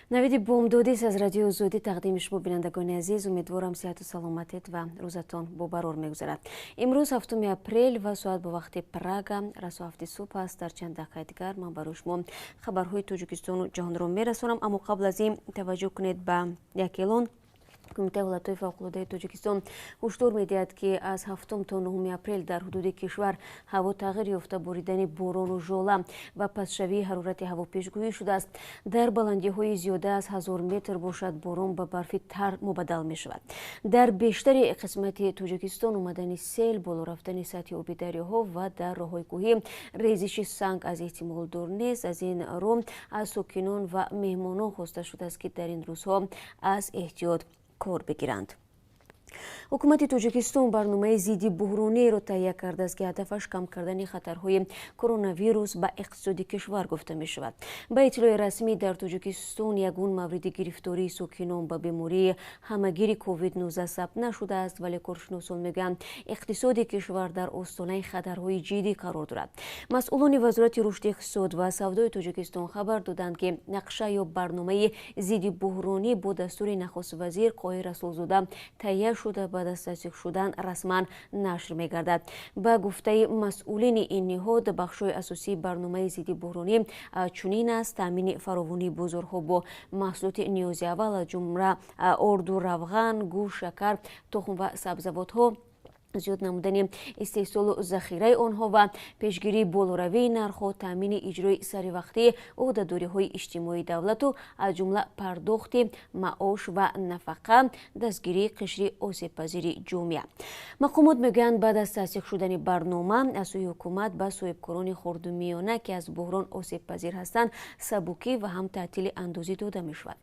навиди бомдодис аз радио зуди тақдими шумо бинандагони азиз, умедворам сеҳату саломатед ва рӯзатон бо барор мегузарад. имрӯз 7 апрел ва соат ба вақти Прага расо 7 субҳ аст. Дар чанд дақиқаи дигар ман барои шумо хабарҳои Тоҷикистону ҷаҳонро мерасонам, аммо қабл аз ин таваҷҷӯҳ кунед ба як эълон. Кумитаи ҳолатҳои фавқулоддаи Тоҷикистон ҳушдор медиҳад, ки аз 7 то 9 апрел дар ҳудуди кишвар ҳаво тағйир ёфта боридани борону жола ва пастшавии ҳарорати ҳаво пешгӯӣ шудааст. Дар баландиҳои зиёда аз 1000 метр бошад борон ба барфи тар мубаддал мешавад. Дар бештари қисмати Тоҷикистон омадани сел, боло рафтани сатҳи оби дарёҳо ва дар роҳҳои кӯҳӣ резиши санг аз эҳтимолдор нест. Аз ин рӯ аз сокинон ва меҳмонон хоста шудааст, ки дар ин рӯзҳо аз эҳтиёт кор бигиранд. ҳукумати Тоҷикистон барномаи зидди буҳрониеро таҳия кардааст, ки ҳадафаш кам кардани хатарҳои коронавирус ба иқтисоди кишвар гуфта мешавад. Ба иттилои расмӣ дар Тоҷикистон ягон мавриди гирифтории сокинон ба бемории ҳамагири COVID-19 сабт нашудааст, вале коршиносон мегӯянд иқтисоди кишвар дар остонаи хатарҳои ҷиддӣ қарор дорад. Масъулони вазорати рушди иқтисод ва савдои Тоҷикистон хабар доданд, ки нақша ё барномаи зидди буҳронӣ бо дастури нахусти вазир Қоҳир Расулзода таҳия шуда баъд аз тасдиқ шудан расман нашр мегардад. Ба гуфтаи масъулини ин ниҳод, бахшҳои асосии барномаи зидди буҳронӣ чунин аст: таъмини фаровонии бозорҳо бо маҳсулоти ниёзи аввал, аз ҷумла орду, равған, гӯшт, шакар, тухм ва сабзавотҳо, зиёд намудани истеҳсолу захираи онҳо ва пешгирии болоравии нархҳо, таъмини иҷрои саривақтии ӯҳдадориҳои иҷтимоии давлату аз ҷумла пардохти маош ва нафақа, дастгирии қишри осебпазири ҷомеа. Мақомот мегӯянд, баъд аз тасдиқ шудани барнома аз сӯи ҳукумат ба соҳибкорони хурдумиёна, ки аз буҳрон осебпазир ҳастанд, сабукӣ ва ҳам таътили андозӣ дода мешавад.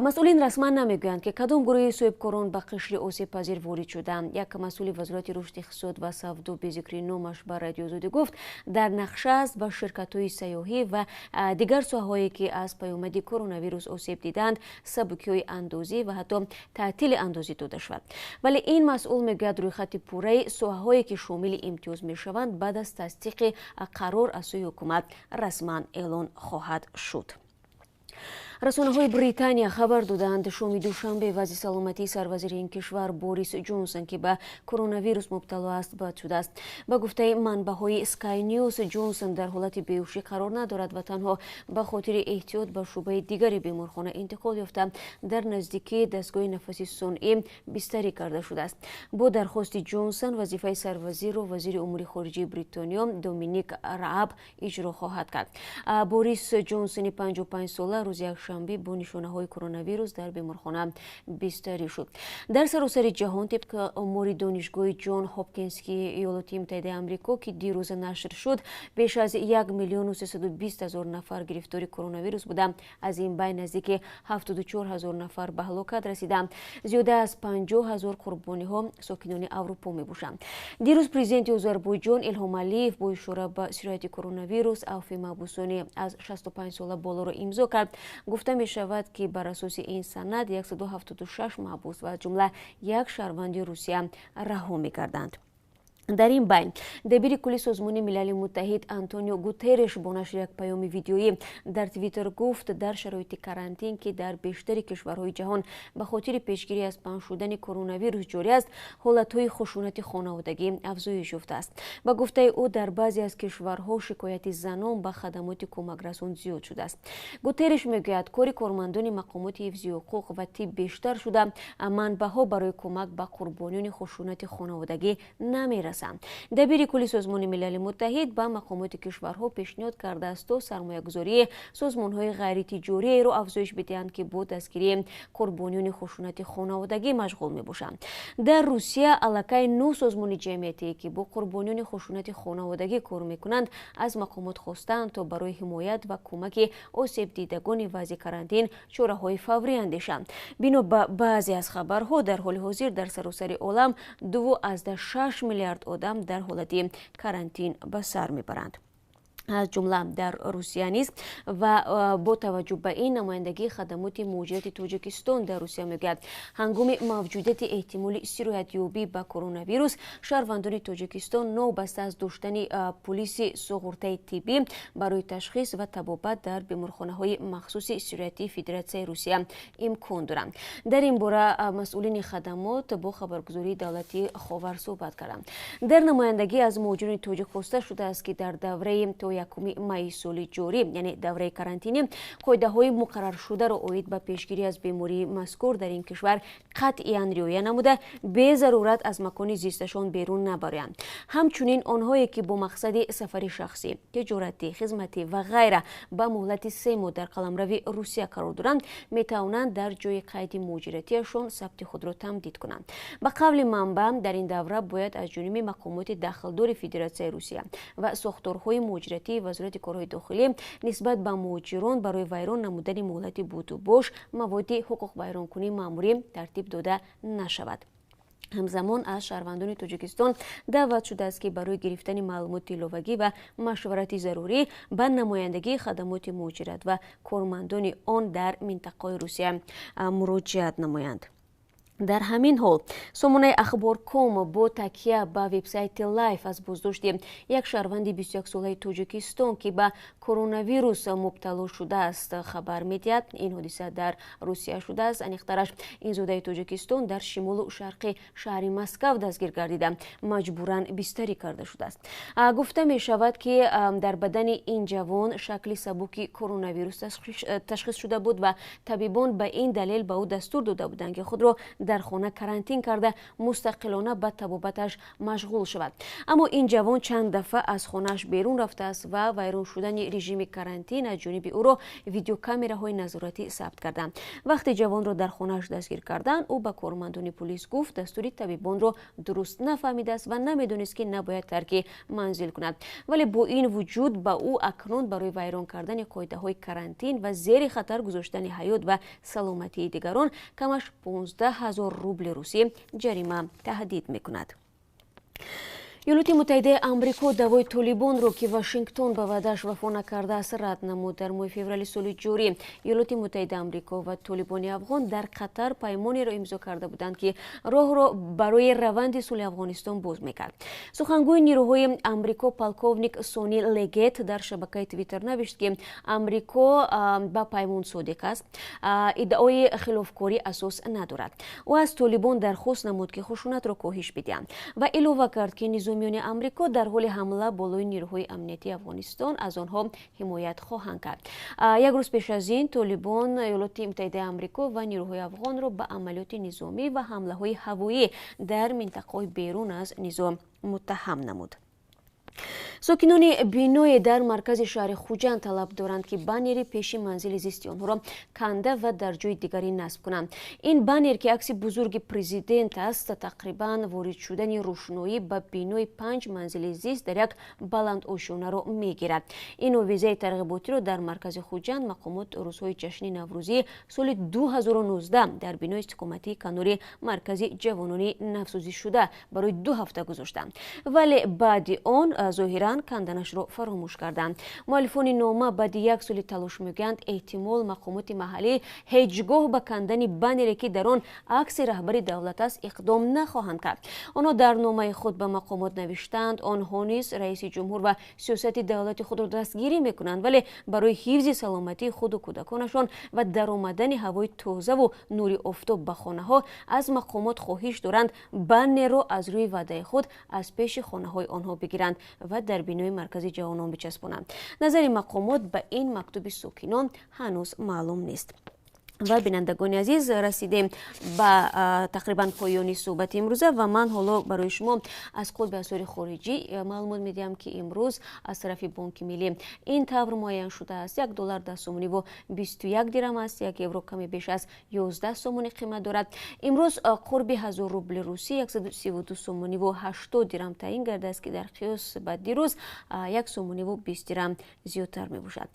масъулин расман намегӯянд, ки кадом гурӯҳи соҳибкорон ба қишри осебпазир ворид шуданд. Як масъули вазорати рушди иқтисод ва савдо бе зикри номаш ба радиозодӣ гуфт, дар нақша аст ба ширкатҳои сайёҳӣ ва дигар соҳаҳое, ки аз паёмади коронавирус осеб диданд, сабукиҳои андозӣ ва ҳатто таътили андозӣ дода шавад. Вале ин масъул мегӯяд, рӯйхати пурраи соҳаҳое, ки шомили имтиёз мешаванд, баъд аз тасдиқи қарор аз сӯи ҳукумат расман эълон хоҳад шуд. расонаҳои Британия хабар доданд, шоми душанбе вазiri саломатии сарвазири ин кишвар Борис Ҷонсон, ки ба коронавирус мубтало аст, бад шудааст. Ба гуфтаи манбаъҳои Sky News, Ҷонсон дар ҳолати беҳушӣ қарор надорад ва танҳо ба хотири эҳтиёт ба шӯъбаи дигари беморхона интиқол ёфта дар наздикии дастгоҳи нафаси сонъӣ бистарӣ карда шудааст. Бо дархости Ҷонсон, вазифаи сарвазирро вазири умури хориҷии Бритониё Доминик Рааб иҷро хоҳад кард. Борис Ҷонсони 55-сола рӯзи якшанбе бо нишонаҳои коронавирус дар беморхона бистарӣ шуд. Дар саросари ҷаҳон, тибқи омори донишгоҳи Ҷон Ҳопкинскии Иёлоти Муттаҳидаи Амрико, ки дирӯза нашр шуд, беш аз 1,320,000 нафар гирифтори коронавирус буда, аз ин байн наздики 74,000 нафар ба ҳалокат расиданд. Зиёда аз 50,000 қурбониҳо сокинони Аврупо мебошанд. Дирӯз президенти Озарбойҷон Илҳом Алиев бо ишора ба сирояти коронавирус авфи маҳбусони аз 65 сола болоро имзо кард. Гуфта мешавад, ки бар асоси ин санад 176 маҳбус ва аз ҷумла як шаҳрванди Русия раҳо мегарданд. дар ин байн дабири кулли созмони милали муттаҳид Антонио Гутерреш бо нашри як паёми видеоӣ дар Твиттер гуфт, дар шароити карантин, ки дар бештари кишварҳои ҷаҳон ба хотири пешгирӣ аз паҳн шудани коронавирус ҷорӣ аст, ҳолатҳои хушунати хонаводагӣ афзоиш ёфтааст. Ба гуфтаи ӯ, дар баъзе аз кишварҳо шикояти занон ба хадамоти кӯмакрасон зиёд шудааст. Гутерреш мегӯяд, кори кормандони мақомоти ҳифзи ҳуқуқ ва тиб бештар шуда, манбаъҳо барои кӯмак ба қурбониёни хушунати хонаводагӣ намерасанд. дабири кулли созмони милали муттаҳид ба мақомоти кишварҳо пешниҳод кардааст, то сармоягузории созмонҳои ғайритиҷориеро афзоиш бидиҳанд, ки бо дастгирии қурбониёни хушунати хонаводагӣ машғул мебошанд. дар Русия аллакай 9 созмони ҷамъиятие, ки бо қурбониёни хушунати хонаводагӣ кор мекунанд, аз мақомот хостанд, то барои ҳимоят ва кӯмаки осебдидагони вазъи карантин чораҳои фаврӣ андешанд. бино ба баъзе аз хабарҳо, дар ҳоли ҳозир дар саросари олам 2,6 миллиард одам дар ҳолати карантин ба сар мебаранд. از جمله در روسیه نیست و با توجه به این نمایندگی خدمات مدیریت تاجیکستان در روسیه میگوید هنگام موجودیت احتمال سرایت یابی به کرونا ویروس شهروندان تاجیکستان نوبسته از داشتن پلیس سوغورته طبی برای تشخیص و طبابت در بیمارخانه های مخصوص سرایتی فدراسیون روسیه امکان دارند. در این باره مسئولین خدمات با خبرگزاری دولتی خاور صحبت کردند. در نمایندگی از مهاجران تاجیک خواسته شده است که در دوره تا 1 می سال جاری یعنی دوره کارانتینی قاعده‌های مقرر شده را اوید به پیشگیری از بیماری مذکور در این کشور قطعاً رعایت نموده به ضرورت از مکان زیستشان بیرون نبرند. همچنین آنهایی که با مقصد سفر شخصی، تجارتی، خدمتی و غیره به مهلت 3 ماه در قلمرو روسیه قرار دارند میتوانند در جای قید مهاجرتیشان ثبت خود را تمدید کنند. به قول منبع در این دوره باید از جانب مقامات داخلدار فدراسیون روسیه و ساختارهای مهاجرتی وزارت کارهای داخلی نسبت به مهاجران برای ویران نمودن مهلت بود و باش مواد حقوق ویرانکنی ماموری ترتیب داده نشود. همزمان از شهروندان تاجیکستان دعوت شده است که برای گرفتن معلومات ایلاوگی و مشورت ضروری به نمایندگی خدمات مهاجرت و کارمندان آن در منطقه روسیه مراجعت نمایند. در همین حال سامانه اخبار کام با تکیه به وبسایت لایف از بازداشت یک شهروند 21 ساله تاجیکستان که به کرونا ویروس مبتلا شده است خبر میدهد. این حادثه در روسیه شده است. انیخترش این زاده تاجیکستان در شمال و شرق شهر مسکو دستگیر گردیده مجبوراً بستری کرده شده است. گفته می شود که در بدن این جوان شکل سبک کرونا ویروس تشخیص شده بود و طبیبان به این دلیل به او دستور داده بودند که خود را در خانه کرانتین کرده مستقلانه به طبابتش مشغول شود. اما این جوان چند دفعه از خانهش بیرون رفته است و ویران شدن رژیم کرانتین از جانب او را ویدیو کامراهای نظارتی ثبت کردند. وقتی جوان را در خانهش دستگیر کردند او به کارمندان پلیس گفت دستور طبیبان را درست نفهمیده است و نمیدونست که نباید ترک منزل کند. ولی با این وجود به او اکنون برای ویران کردن قاعده‌های کرانتین و زیر خطر گذاشتن حیات و سلامتی دیگران کمش 15,000 روبل روسی جریمه تهدید میکند. ایالات متحده آمریکا دوای طالبان را که واشنگتن به وعده‌اش وفا نکرده است رد نمود. در ماه فوریه سال جاری ایالات متحده آمریکا و طالبان افغان در قطر پیمانی را امضا کرده بودند که راه را برای روند صلح افغانستان باز میکرد. سخنگوی نیروهای آمریکا پالکوونیک سونی لگت در شبکه توییتر نوشت که آمریکا با پیمان صادق است، ادعای خلافکاری اساس ندارد. او از طالبان درخواست نمود که خشونت را کاهش بدهند و اضافه کرد که نظامیان آمریکا در حال حمله بالای نیروهای امنیتی افغانستان از آنها حمایت خواهند کرد. یک روز پیش از این طالبان ایالات متحده آمریکا و نیروهای افغان را به عملیات نظامی و حمله های هوایی در منطقه بیرون از نظام متهم نمود. ساکنان بینای در مرکز شهر خوجند طلب دارند که بانری پیش منزل زیستی آنها را کنده و در جای دیگری نصب کنند. این بانر که عکس بزرگ پرزیدنت است تقریبا وارد شدن روشنایی به بینای 5 منزل زیست در یک بلند آشیانه را میگیرد. این ویزه ترغیباتی را در مرکز خوجند مقامات روزهای جشن نوروزی سال 2019 در بینای استقامتی کنار مرکز جوانان نفسوزی شده برای 2 هفته گذاشتند، ولی بعد آن ظاهراً کندنش را فراموش کردند. مؤلفان نامه بعد 1 سال تلاش میگویند احتمال مقامات محلی هیچگاه به کندن بانری که در آن عکس رهبر دولت است اقدام نخواهند کرد. آنها در نامه خود به مقامات نوشتند آنها نیز رئیس جمهور و سیاست دولت خود را دستگیری میکنند، ولی برای حفظ سلامتی خود و کودکانشان و درآمدن هوای تازه و نور آفتاب به خانه ها از مقامات خواهش دارند بانر را از روی وعده خود از پیش خانه های آنها بگیرند و در بینای مرکز جوانان بچسبانند. نظر مقامات به این مکتوب ساکنان هنوز معلوم نیست. و بینندگان عزیز رسیدیم به تقریبا پایان صحبت امروزه و من حالا برای شما از قطب اسعار خارجی معلومات میدم که امروز از طرف بانک ملی این طور معین شده است. $1 10 سومونی و 21 درم است. 1 یورو کمی بیش از 11 سومونی قیمت دارد. امروز قرب 1000 روبل روسی 132 سومونی و 80 درم تعیین گردیده است که در قیاس با دیروز 1 سومونی و 20 درم زیادتر می باشد.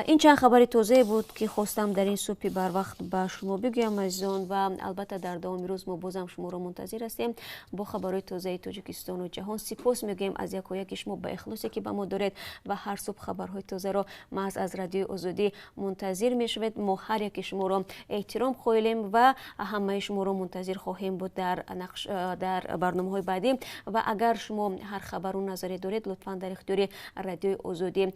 این چند خبر تازه بود که خواستم در این صبح بر وقت به شما بگویم عزیزان و البته در دوام روز ما بازم شما را منتظر هستیم با خبرهای تازه تاجیکستان و جهان. سپاس میگیم از یک و یک شما به اخلاصی که به ما دارید و هر صبح خبرهای تازه را محض از رادیو آزادی منتظر میشوید. ما هر یک شما را احترام قائلیم و همه شما را منتظر خواهیم بود در برنامه‌های بعدی. و اگر شما هر خبر و نظری دارید لطفا در اختیار رادیو آزادی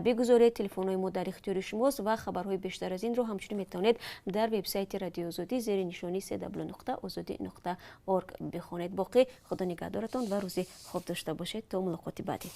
بگذارید. تلفن‌های ما در اختیار شماست و خبرهای بیشتر از این رو همچنین میتونید در وبسایت رادیو آزادی زیر نشانی www.azadi.org بخونید. باقی خدا نگهدارتان و روزی خوب داشته باشید تا ملاقات بعدی.